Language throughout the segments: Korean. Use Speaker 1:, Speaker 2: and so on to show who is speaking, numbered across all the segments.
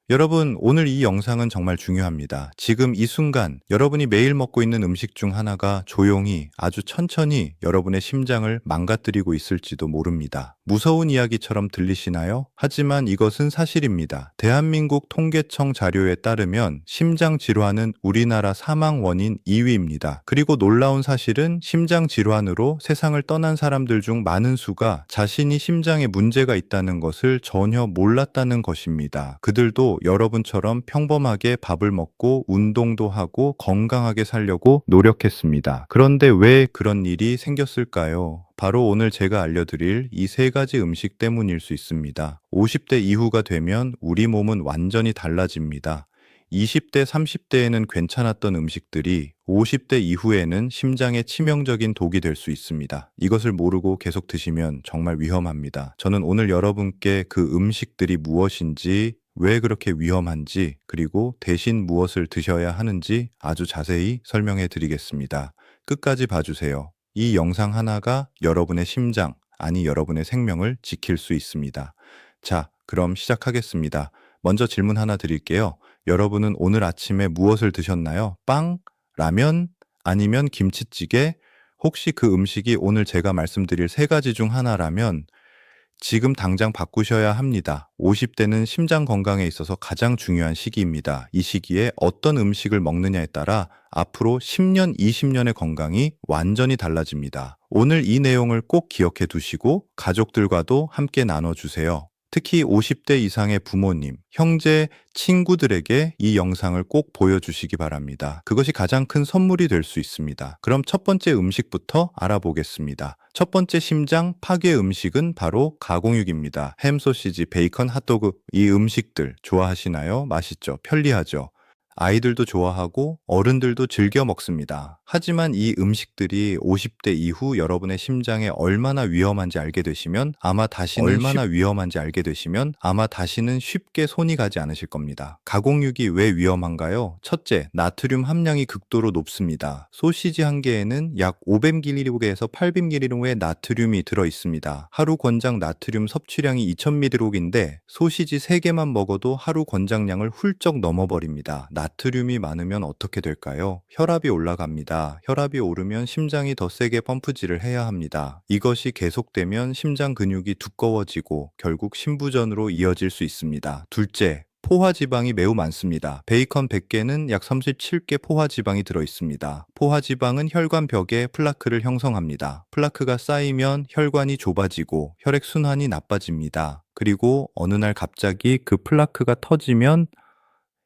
Speaker 1: 여러분, 오늘 이 영상은 정말 중요합니다. 지금 이 순간 여러분이 매일 먹고 있는 음식 중 하나가 조용히 아주 천천히 여러분의 심장을 망가뜨리고 있을지도 모릅니다. 무서운 이야기처럼 들리시나요? 하지만 이것은 사실입니다. 대한민국 통계청 자료에 따르면 심장 질환은 우리나라 사망 원인 2위입니다. 그리고 놀라운 사실은 심장 질환으로 세상을 떠난 사람들 중 많은 수가 자신이 심장에 문제가 있다는 것을 전혀 몰랐다는 것입니다. 그들도 여러분처럼 평범하게 밥을 먹고 운동도 하고 건강하게 살려고 노력했습니다. 그런데 왜 그런 일이 생겼을까요? 바로 오늘 제가 알려드릴 이 세 가지 음식 때문일 수 있습니다. 50대 이후가 되면 우리 몸은 완전히 달라집니다. 20대, 30대에는 괜찮았던 음식들이 50대 이후에는 심장에 치명적인 독이 될 수 있습니다. 이것을 모르고 계속 드시면 정말 위험합니다. 저는 오늘 여러분께 그 음식들이 무엇인지, 왜 그렇게 위험한지, 그리고 대신 무엇을 드셔야 하는지 아주 자세히 설명해 드리겠습니다. 끝까지 봐주세요. 이 영상 하나가 여러분의 심장, 아니 여러분의 생명을 지킬 수 있습니다. 자, 그럼 시작하겠습니다. 먼저 질문 하나 드릴게요. 여러분은 오늘 아침에 무엇을 드셨나요? 빵? 라면? 아니면 김치찌개? 혹시 그 음식이 오늘 제가 말씀드릴 세 가지 중 하나라면 지금 당장 바꾸셔야 합니다. 50대는 심장 건강에 있어서 가장 중요한 시기입니다. 이 시기에 어떤 음식을 먹느냐에 따라 앞으로 10년, 20년의 건강이 완전히 달라집니다. 오늘 이 내용을 꼭 기억해 두시고 가족들과도 함께 나눠주세요. 특히 50대 이상의 부모님, 형제, 친구들에게 이 영상을 꼭 보여주시기 바랍니다. 그것이 가장 큰 선물이 될 수 있습니다. 그럼 첫 번째 음식부터 알아보겠습니다. 첫 번째 심장 파괴 음식은 바로 가공육입니다. 햄, 소시지, 베이컨, 핫도그 이 음식들 좋아하시나요? 맛있죠? 편리하죠? 아이들도 좋아하고 어른들도 즐겨 먹습니다. 하지만 이 음식들이 50대 이후 여러분의 심장에 얼마나 위험한지 알게 되시면 아마 다시는 쉽게 손이 가지 않으실 겁니다. 가공육이 왜 위험한가요? 첫째, 나트륨 함량이 극도로 높습니다. 소시지 한 개에는 약 500mg에서 800mg의 나트륨이 들어 있습니다. 하루 권장 나트륨 섭취량이 2000mg인데 소시지 3개만 먹어도 하루 권장량을 훌쩍 넘어버립니다. 나트륨이 많으면 어떻게 될까요? 혈압이 올라갑니다. 혈압이 오르면 심장이 더 세게 펌프질을 해야 합니다. 이것이 계속되면 심장 근육이 두꺼워지고 결국 심부전으로 이어질 수 있습니다. 둘째, 포화지방이 매우 많습니다. 베이컨 100개는 약 37개 포화지방이 들어있습니다. 포화지방은 혈관 벽에 플라크를 형성합니다. 플라크가 쌓이면 혈관이 좁아지고 혈액순환이 나빠집니다. 그리고 어느 날 갑자기 그 플라크가 터지면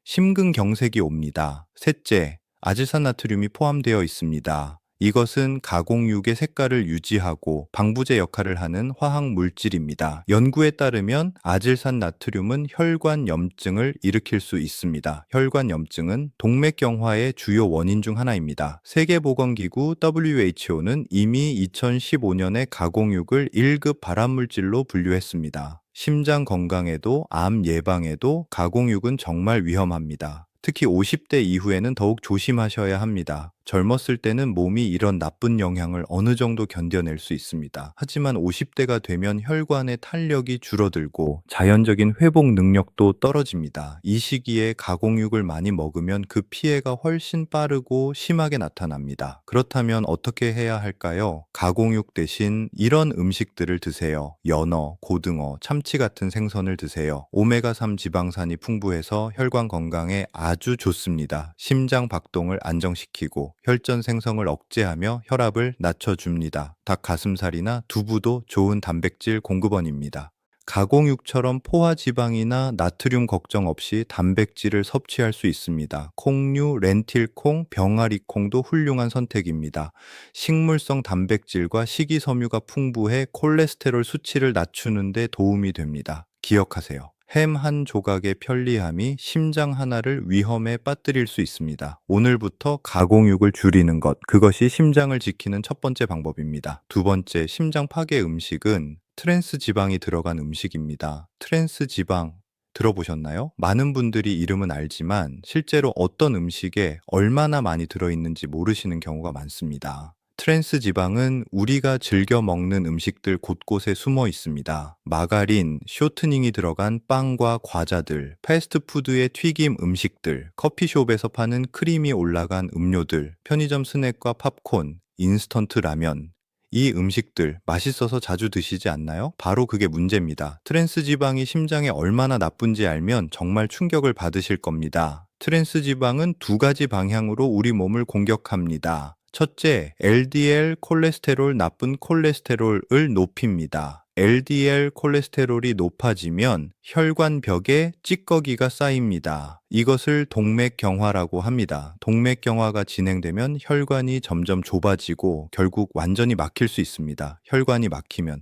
Speaker 1: 심근경색이 옵니다. 셋째, 아질산나트륨이 포함되어 있습니다. 이것은 가공육의 색깔을 유지하고 방부제 역할을 하는 화학 물질입니다. 연구에 따르면 아질산나트륨은 혈관 염증을 일으킬 수 있습니다. 혈관 염증은 동맥경화의 주요 원인 중 하나입니다. 세계보건기구 WHO는 이미 2015년에 가공육을 1급 발암물질로 분류했습니다. 심장 건강에도 암 예방에도 가공육은 정말 위험합니다. 특히 50대 이후에는 더욱 조심하셔야 합니다. 젊었을 때는 몸이 이런 나쁜 영향을 어느 정도 견뎌낼 수 있습니다. 하지만 50대가 되면 혈관의 탄력이 줄어들고 자연적인 회복 능력도 떨어집니다. 이 시기에 가공육을 많이 먹으면 그 피해가 훨씬 빠르고 심하게 나타납니다. 그렇다면 어떻게 해야 할까요? 가공육 대신 이런 음식들을 드세요. 연어, 고등어, 참치 같은 생선을 드세요. 오메가3 지방산이 풍부해서 혈관 건강에 아주 좋습니다. 심장 박동을 안정시키고 혈전 생성을 억제하며 혈압을 낮춰줍니다. 닭 가슴살이나 두부도 좋은 단백질 공급원입니다. 가공육처럼 포화지방이나 나트륨 걱정 없이 단백질을 섭취할 수 있습니다. 콩류, 렌틸콩, 병아리콩도 훌륭한 선택입니다. 식물성 단백질과 식이섬유가 풍부해 콜레스테롤 수치를 낮추는 데 도움이 됩니다. 기억하세요. 햄 한 조각의 편리함이 심장 하나를 위험에 빠뜨릴 수 있습니다. 오늘부터 가공육을 줄이는 것, 그것이 심장을 지키는 첫 번째 방법입니다. 두 번째, 심장 파괴 음식은 트랜스 지방이 들어간 음식입니다. 트랜스 지방 들어보셨나요? 많은 분들이 이름은 알지만 실제로 어떤 음식에 얼마나 많이 들어있는지 모르시는 경우가 많습니다. 트랜스 지방은 우리가 즐겨 먹는 음식들 곳곳에 숨어 있습니다. 마가린, 쇼트닝이 들어간 빵과 과자들, 패스트푸드의 튀김 음식들, 커피숍에서 파는 크림이 올라간 음료들, 편의점 스낵과 팝콘, 인스턴트 라면. 이 음식들 맛있어서 자주 드시지 않나요? 바로 그게 문제입니다. 트랜스 지방이 심장에 얼마나 나쁜지 알면 정말 충격을 받으실 겁니다. 트랜스 지방은 두 가지 방향으로 우리 몸을 공격합니다. 첫째, LDL 콜레스테롤 나쁜 콜레스테롤을 높입니다. LDL 콜레스테롤이 높아지면 혈관벽에 찌꺼기가 쌓입니다. 이것을 동맥경화라고 합니다. 동맥경화가 진행되면 혈관이 점점 좁아지고 결국 완전히 막힐 수 있습니다. 혈관이 막히면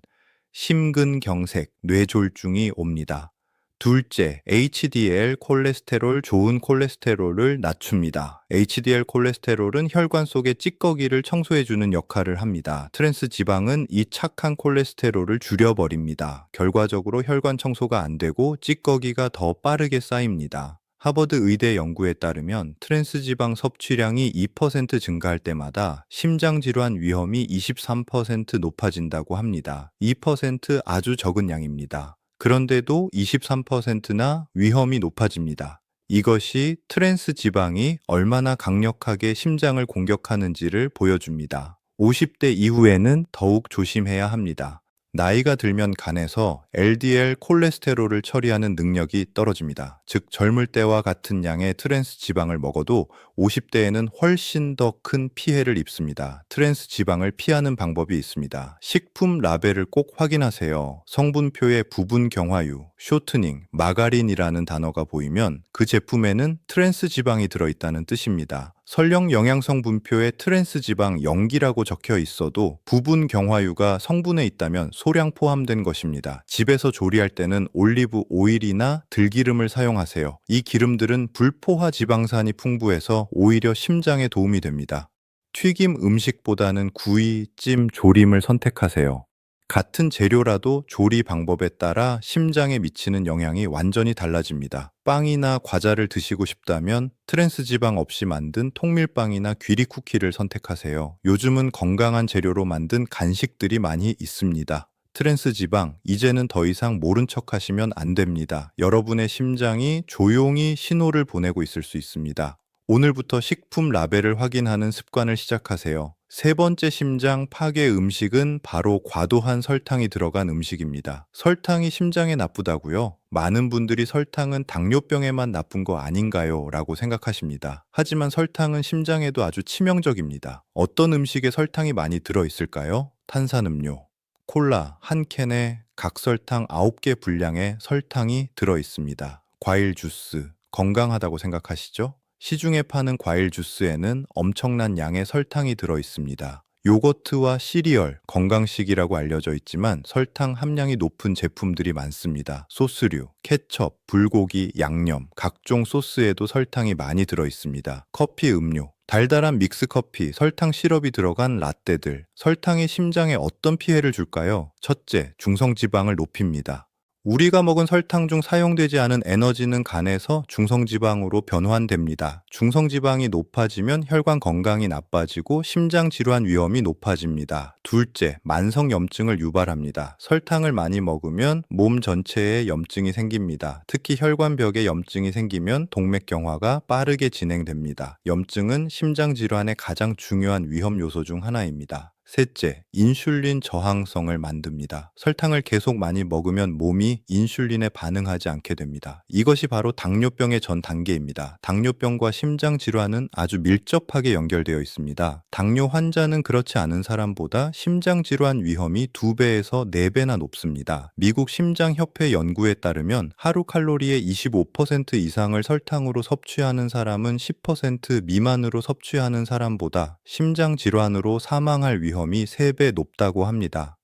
Speaker 1: 심근경색, 뇌졸중이 옵니다. 둘째, HDL 콜레스테롤 좋은 콜레스테롤을 낮춥니다. HDL 콜레스테롤은 혈관 속의 찌꺼기를 청소해주는 역할을 합니다. 트랜스 지방은 이 착한 콜레스테롤을 줄여버립니다. 결과적으로 혈관 청소가 안 되고 찌꺼기가 더 빠르게 쌓입니다. 하버드 의대 연구에 따르면 트랜스 지방 섭취량이 2% 증가할 때마다 심장 질환 위험이 23% 높아진다고 합니다. 2% 아주 적은 양입니다. 그런데도 23%나 위험이 높아집니다. 이것이 트랜스 지방이 얼마나 강력하게 심장을 공격하는지를 보여줍니다. 50대 이후에는 더욱 조심해야 합니다. 나이가 들면 간에서 LDL 콜레스테롤을 처리하는 능력이 떨어집니다. 즉 젊을 때와 같은 양의 트랜스 지방을 먹어도 50대에는 훨씬 더 큰 피해를 입습니다. 트랜스 지방을 피하는 방법이 있습니다. 식품 라벨을 꼭 확인하세요. 성분표에 부분 경화유, 쇼트닝, 마가린이라는 단어가 보이면 그 제품에는 트랜스 지방이 들어있다는 뜻입니다. 설령 영양성 분표에 트랜스 지방 0기라고 적혀 있어도 부분 경화유가 성분에 있다면 소량 포함된 것입니다. 집에서 조리할 때는 올리브 오일이나 들기름을 사용하세요. 이 기름들은 불포화 지방산이 풍부해서 오히려 심장에 도움이 됩니다. 튀김 음식보다는 구이, 찜, 조림을 선택하세요. 같은 재료라도 조리 방법에 따라 심장에 미치는 영향이 완전히 달라집니다. 빵이나 과자를 드시고 싶다면 트랜스 지방 없이 만든 통밀빵이나 귀리 쿠키를 선택하세요. 요즘은 건강한 재료로 만든 간식들이 많이 있습니다. 트랜스 지방, 이제는 더 이상 모른 척 하시면 안 됩니다. 여러분의 심장이 조용히 신호를 보내고 있을 수 있습니다. 오늘부터 식품 라벨을 확인하는 습관을 시작하세요. 세 번째 심장 파괴 음식은 바로 과도한 설탕이 들어간 음식입니다. 설탕이 심장에 나쁘다고요? 많은 분들이 설탕은 당뇨병에만 나쁜 거 아닌가요? 라고 생각하십니다. 하지만 설탕은 심장에도 아주 치명적입니다. 어떤 음식에 설탕이 많이 들어있을까요? 탄산음료, 콜라 한 캔에 각설탕 9개 분량의 설탕이 들어있습니다. 과일 주스, 건강하다고 생각하시죠? 시중에 파는 과일 주스에는 엄청난 양의 설탕이 들어 있습니다. 요거트와 시리얼, 건강식이라고 알려져 있지만 설탕 함량이 높은 제품들이 많습니다. 소스류, 케첩, 불고기, 양념, 각종 소스에도 설탕이 많이 들어 있습니다. 커피 음료, 달달한 믹스커피, 설탕 시럽이 들어간 라떼들, 설탕이 심장에 어떤 피해를 줄까요? 첫째, 중성지방을 높입니다. 우리가 먹은 설탕 중 사용되지 않은 에너지는 간에서 중성지방으로 변환됩니다. 중성지방이 높아지면 혈관 건강이 나빠지고 심장 질환 위험이 높아집니다. 둘째, 만성 염증을 유발합니다. 설탕을 많이 먹으면 몸 전체에 염증이 생깁니다. 특히 혈관벽에 염증이 생기면 동맥경화가 빠르게 진행됩니다. 염증은 심장 질환의 가장 중요한 위험 요소 중 하나입니다. 셋째, 인슐린 저항성을 만듭니다. 설탕을 계속 많이 먹으면 몸이 인슐린에 반응하지 않게 됩니다. 이것이 바로 당뇨병의 전 단계입니다. 당뇨병과 심장 질환은 아주 밀접하게 연결되어 있습니다. 당뇨 환자는 그렇지 않은 사람보다 심장 질환 위험이 2배에서 4배나 높습니다. 미국 심장협회 연구에 따르면 하루 칼로리의 25% 이상을 설탕으로 섭취하는 사람은 10% 미만으로 섭취하는 사람보다 심장 질환으로 사망할 위험이 3배 높다고 합니다.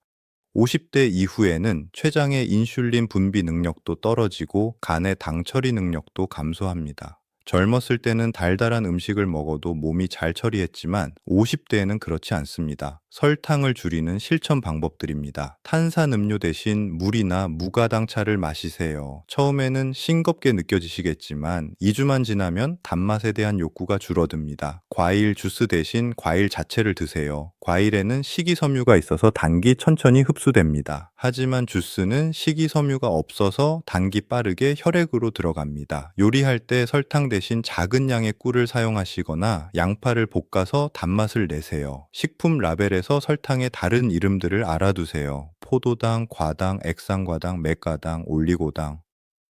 Speaker 1: 50대 이후에는 췌장의 인슐린 분비 능력도 떨어지고 간의 당 처리 능력도 감소합니다. 젊었을 때는 달달한 음식을 먹어도 몸이 잘 처리했지만 50대에는 그렇지 않습니다. 설탕을 줄이는 실천 방법들입니다. 탄산음료 대신 물이나 무가당차를 마시세요. 처음에는 싱겁게 느껴지시겠지만 2주만 지나면 단맛에 대한 욕구가 줄어듭니다. 과일 주스 대신 과일 자체를 드세요. 과일에는 식이섬유가 있어서 단기 천천히 흡수됩니다. 하지만 주스는 식이섬유가 없어서 단기 빠르게 혈액으로 들어갑니다. 요리할 때 설탕 대신 작은 양의 꿀을 사용하시거나 양파를 볶아서 단맛을 내세요. 식품 라벨에서 설탕의 다른 이름들을 알아두세요. 포도당, 과당, 액상과당, 맥가당, 올리고당.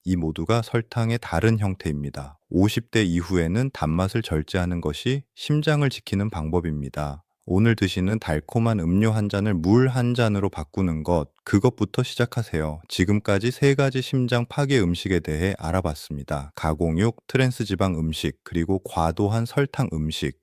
Speaker 1: 이 모두가 설탕의 다른 형태입니다. 50대 이후에는 단맛을 절제하는 것이 심장을 지키는 방법입니다. 오늘 드시는 달콤한 음료 한 잔을 물 한 잔으로 바꾸는 것, 그것부터 시작하세요. 지금까지 세 가지 심장 파괴 음식에 대해 알아봤습니다. 가공육, 트랜스지방 음식, 그리고 과도한 설탕 음식.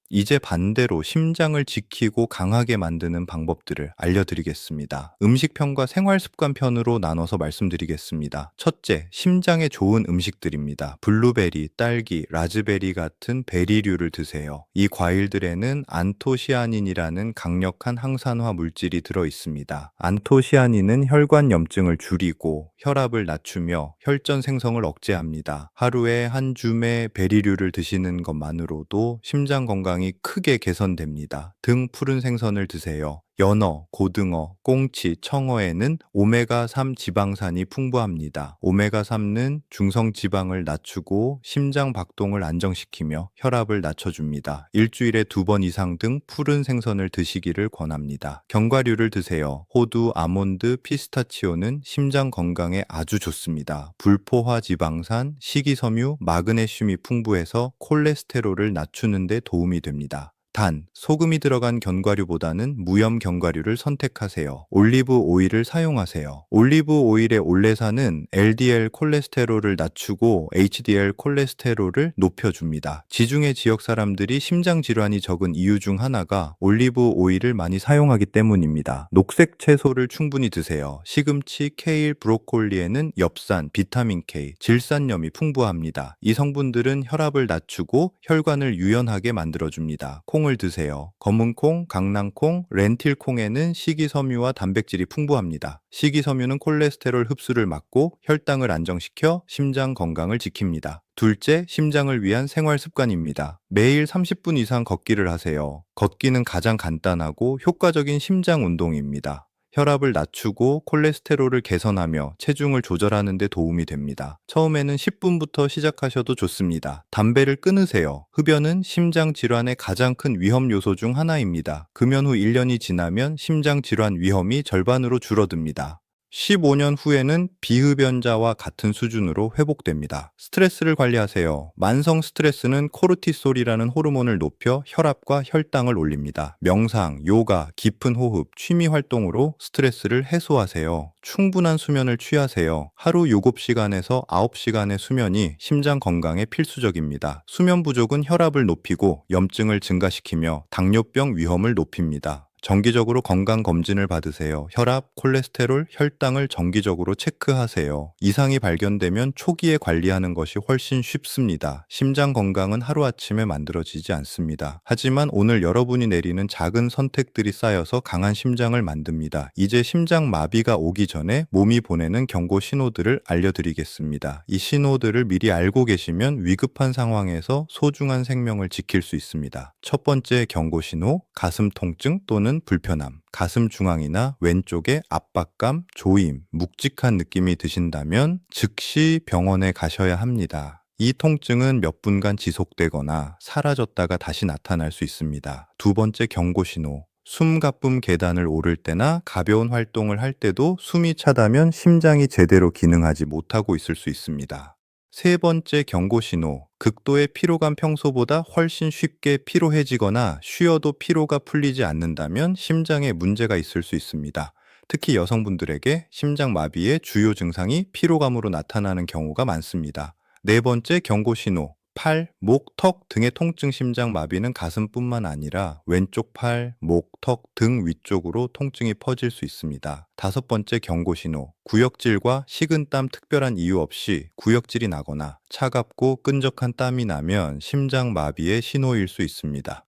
Speaker 1: 이제 반대로 심장을 지키고 강하게 만드는 방법들을 알려드리겠습니다. 음식편과 생활습관 편으로 나눠서 말씀드리겠습니다. 첫째, 심장에 좋은 음식들입니다. 블루베리, 딸기, 라즈베리 같은 베리류를 드세요. 이 과일들에는 안토시아닌이라는 강력한 항산화 물질이 들어 있습니다. 안토시아닌은 혈관 염증을 줄이고 혈압을 낮추며 혈전 생성을 억제합니다. 하루에 한 줌의 베리류를 드시는 것만으로도 심장 건강이 크게 개선됩니다. 등 푸른 생선을 드세요. 연어, 고등어, 꽁치, 청어에는 오메가3 지방산이 풍부합니다. 오메가3는 중성 지방을 낮추고 심장 박동을 안정시키며 혈압을 낮춰줍니다. 일주일에 2번 이상 등 푸른 생선을 드시기를 권합니다. 견과류를 드세요. 호두, 아몬드, 피스타치오는 심장 건강에 아주 좋습니다. 불포화 지방산, 식이섬유, 마그네슘이 풍부해서 콜레스테롤을 낮추는 데 도움이 됩니다. 단, 소금이 들어간 견과류보다는 무염 견과류를 선택하세요. 올리브 오일을 사용하세요. 올리브 오일의 올레산은 LDL 콜레스테롤을 낮추고 HDL 콜레스테롤을 높여줍니다. 지중해 지역 사람들이 심장 질환이 적은 이유 중 하나가 올리브 오일을 많이 사용하기 때문입니다. 녹색 채소를 충분히 드세요. 시금치, 케일, 브로콜리에는 엽산, 비타민 K, 질산염이 풍부합니다. 이 성분들은 혈압을 낮추고 혈관을 유연하게 만들어줍니다. 콩을 드세요. 검은콩, 강낭콩, 렌틸콩에는 식이섬유와 단백질이 풍부합니다. 식이섬유는 콜레스테롤 흡수를 막고 혈당을 안정시켜 심장 건강을 지킵니다. 둘째, 심장을 위한 생활 습관입니다. 매일 30분 이상 걷기를 하세요. 걷기는 가장 간단하고 효과적인 심장 운동입니다. 혈압을 낮추고 콜레스테롤을 개선하며 체중을 조절하는 데 도움이 됩니다. 처음에는 10분부터 시작하셔도 좋습니다. 담배를 끊으세요. 흡연은 심장 질환의 가장 큰 위험 요소 중 하나입니다. 금연 후 1년이 지나면 심장 질환 위험이 절반으로 줄어듭니다. 15년 후에는 비흡연자와 같은 수준으로 회복됩니다. 스트레스를 관리하세요. 만성 스트레스는 코르티솔이라는 호르몬을 높여 혈압과 혈당을 올립니다. 명상, 요가, 깊은 호흡, 취미 활동으로 스트레스를 해소하세요. 충분한 수면을 취하세요. 하루 7시간에서 9시간의 수면이 심장 건강에 필수적입니다. 수면 부족은 혈압을 높이고 염증을 증가시키며 당뇨병 위험을 높입니다. 정기적으로 건강검진을 받으세요. 혈압, 콜레스테롤, 혈당을 정기적으로 체크하세요. 이상이 발견되면 초기에 관리하는 것이 훨씬 쉽습니다. 심장 건강은 하루아침에 만들어지지 않습니다. 하지만 오늘 여러분이 내리는 작은 선택들이 쌓여서 강한 심장을 만듭니다. 이제 심장 마비가 오기 전에 몸이 보내는 경고 신호들을 알려드리겠습니다. 이 신호들을 미리 알고 계시면 위급한 상황에서 소중한 생명을 지킬 수 있습니다. 첫 번째 경고 신호, 가슴 통증 또는 불편함, 가슴 중앙이나 왼쪽에 압박감, 조임, 묵직한 느낌이 드신다면 즉시 병원에 가셔야 합니다. 이 통증은 몇 분간 지속되거나 사라졌다가 다시 나타날 수 있습니다. 두 번째 경고 신호, 숨가쁨 계단을 오를 때나 가벼운 활동을 할 때도 숨이 차다면 심장이 제대로 기능하지 못하고 있을 수 있습니다. 세 번째 경고 신호, 극도의 피로감 평소보다 훨씬 쉽게 피로해지거나 쉬어도 피로가 풀리지 않는다면 심장에 문제가 있을 수 있습니다. 특히 여성분들에게 심장 마비의 주요 증상이 피로감으로 나타나는 경우가 많습니다. 네 번째 경고 신호, 팔, 목, 턱 등의 통증 심장 마비는 가슴뿐만 아니라 왼쪽 팔, 목, 턱 등 위쪽으로 통증이 퍼질 수 있습니다. 다섯 번째 경고 신호, 구역질과 식은땀 특별한 이유 없이 구역질이 나거나 차갑고 끈적한 땀이 나면 심장 마비의 신호일 수 있습니다.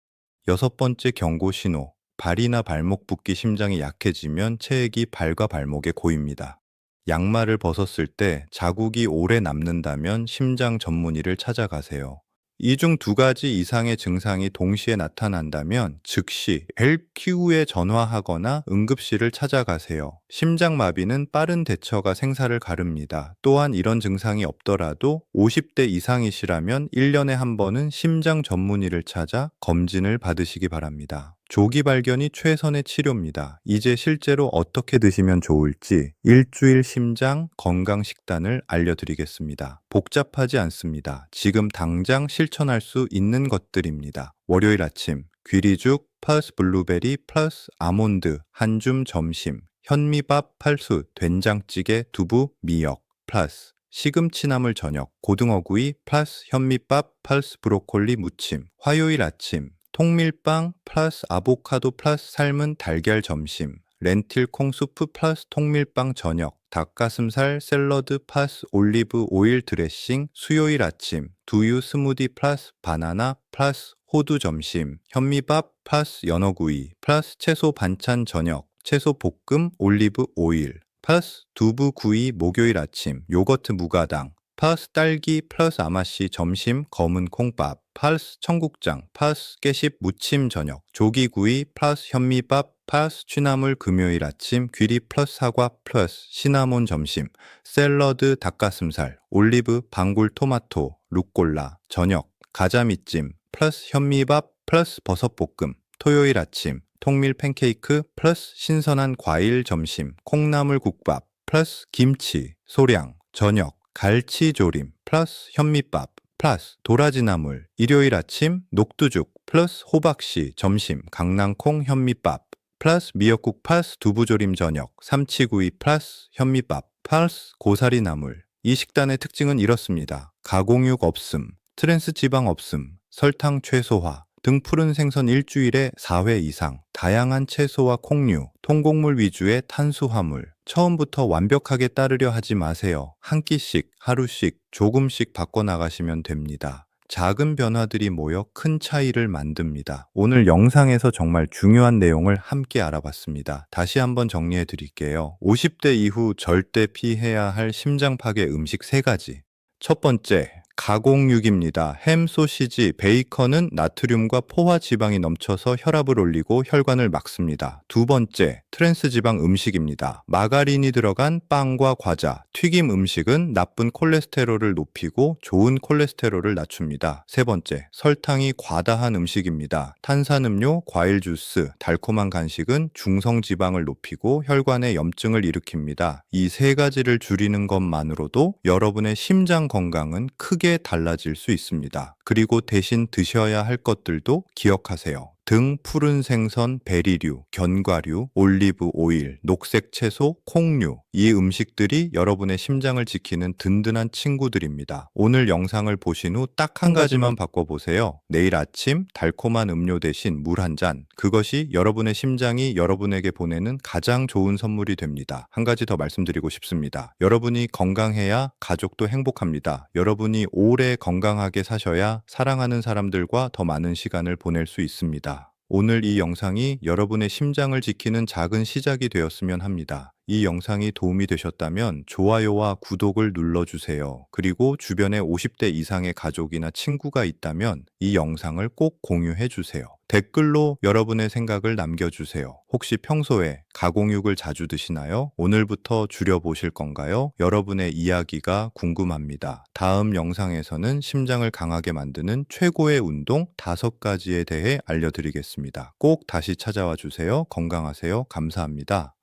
Speaker 1: 여섯 번째 경고 신호, 발이나 발목 붓기 심장이 약해지면 체액이 발과 발목에 고입니다. 양말을 벗었을 때 자국이 오래 남는다면 심장 전문의를 찾아가세요. 이 중 두 가지 이상의 증상이 동시에 나타난다면 즉시 LQ에 전화하거나 응급실을 찾아가세요. 심장마비는 빠른 대처가 생사를 가릅니다. 또한 이런 증상이 없더라도 50대 이상이시라면 1년에 한 번은 심장 전문의를 찾아 검진을 받으시기 바랍니다. 조기 발견이 최선의 치료입니다. 이제 실제로 어떻게 드시면 좋을지 일주일 심장 건강 식단을 알려드리겠습니다. 복잡하지 않습니다. 지금 당장 실천할 수 있는 것들입니다. 월요일 아침 귀리죽 플러스 블루베리 플러스 아몬드 한 줌 점심, 현미밥 8수 된장찌개 두부 미역 플러스 시금치나물 저녁 고등어구이 플러스 현미밥 플러스 브로콜리 무침. 화요일 아침 통밀빵 플러스 아보카도 플러스 삶은 달걀 점심, 렌틸 콩 수프 플러스 통밀빵 저녁, 닭가슴살 샐러드 플러스 올리브 오일 드레싱. 수요일 아침 두유 스무디 플러스 바나나 플러스 호두 점심, 현미밥 플러스 연어구이 플러스 채소 반찬 저녁, 채소 볶음 올리브 오일 플러스 두부구이. 목요일 아침 요거트 무가당 플러스 딸기 플러스 아마씨 점심, 검은 콩밥 플러스 청국장 플러스 깨십 무침 저녁, 조기구이 플러스 현미밥 플러스 취나물. 금요일 아침 귀리 플러스 사과 플러스 시나몬 점심, 샐러드 닭가슴살 올리브 방울토마토 루꼴라 저녁, 가자미찜 플러스 현미밥 플러스 버섯볶음. 토요일 아침 통밀 팬케이크 플러스 신선한 과일 점심, 콩나물 국밥 플러스 김치 소량 저녁, 갈치조림 플러스 현미밥 플러스 도라지나물. 일요일 아침 녹두죽 플러스 호박씨 점심, 강낭콩 현미밥 플러스 미역국 플러스 두부조림 저녁, 삼치구이 플러스 현미밥 플러스 고사리나물. 이 식단의 특징은 이렇습니다. 가공육 없음, 트랜스 지방 없음, 설탕 최소화 등 푸른 생선 일주일에 4회 이상, 다양한 채소와 콩류, 통곡물 위주의 탄수화물. 처음부터 완벽하게 따르려 하지 마세요. 한 끼씩, 하루씩, 조금씩 바꿔나가시면 됩니다. 작은 변화들이 모여 큰 차이를 만듭니다. 오늘 영상에서 정말 중요한 내용을 함께 알아봤습니다. 다시 한번 정리해 드릴게요. 50대 이후 절대 피해야 할 심장 파괴 음식 3가지. 첫 번째, 가공육입니다. 햄, 소시지, 베이컨은 나트륨과 포화 지방이 넘쳐서 혈압을 올리고 혈관을 막습니다. 두 번째, 트랜스 지방 음식입니다. 마가린이 들어간 빵과 과자, 튀김 음식은 나쁜 콜레스테롤을 높이고 좋은 콜레스테롤을 낮춥니다. 세 번째, 설탕이 과다한 음식입니다. 탄산음료, 과일 주스, 달콤한 간식은 중성 지방을 높이고 혈관에 염증을 일으킵니다. 이 3가지를 줄이는 것만으로도 여러분의 심장 건강은 크게 달라질 수 있습니다. 그리고 대신 드셔야 할 것들도 기억하세요. 등 푸른 생선, 베리류, 견과류, 올리브 오일, 녹색 채소, 콩류. 이 음식들이 여러분의 심장을 지키는 든든한 친구들입니다. 오늘 영상을 보신 후 딱 한 가지만 바꿔보세요. 내일 아침 달콤한 음료 대신 물 한 잔. 그것이 여러분의 심장이 여러분에게 보내는 가장 좋은 선물이 됩니다. 한 가지 더 말씀드리고 싶습니다. 여러분이 건강해야 가족도 행복합니다. 여러분이 오래 건강하게 사셔야 사랑하는 사람들과 더 많은 시간을 보낼 수 있습니다. 오늘 이 영상이 여러분의 심장을 지키는 작은 시작이 되었으면 합니다. 이 영상이 도움이 되셨다면 좋아요와 구독을 눌러주세요. 그리고 주변에 50대 이상의 가족이나 친구가 있다면 이 영상을 꼭 공유해주세요. 댓글로 여러분의 생각을 남겨주세요. 혹시 평소에 가공육을 자주 드시나요? 오늘부터 줄여보실 건가요? 여러분의 이야기가 궁금합니다. 다음 영상에서는 심장을 강하게 만드는 최고의 운동 5가지에 대해 알려드리겠습니다. 꼭 다시 찾아와 주세요. 건강하세요. 감사합니다.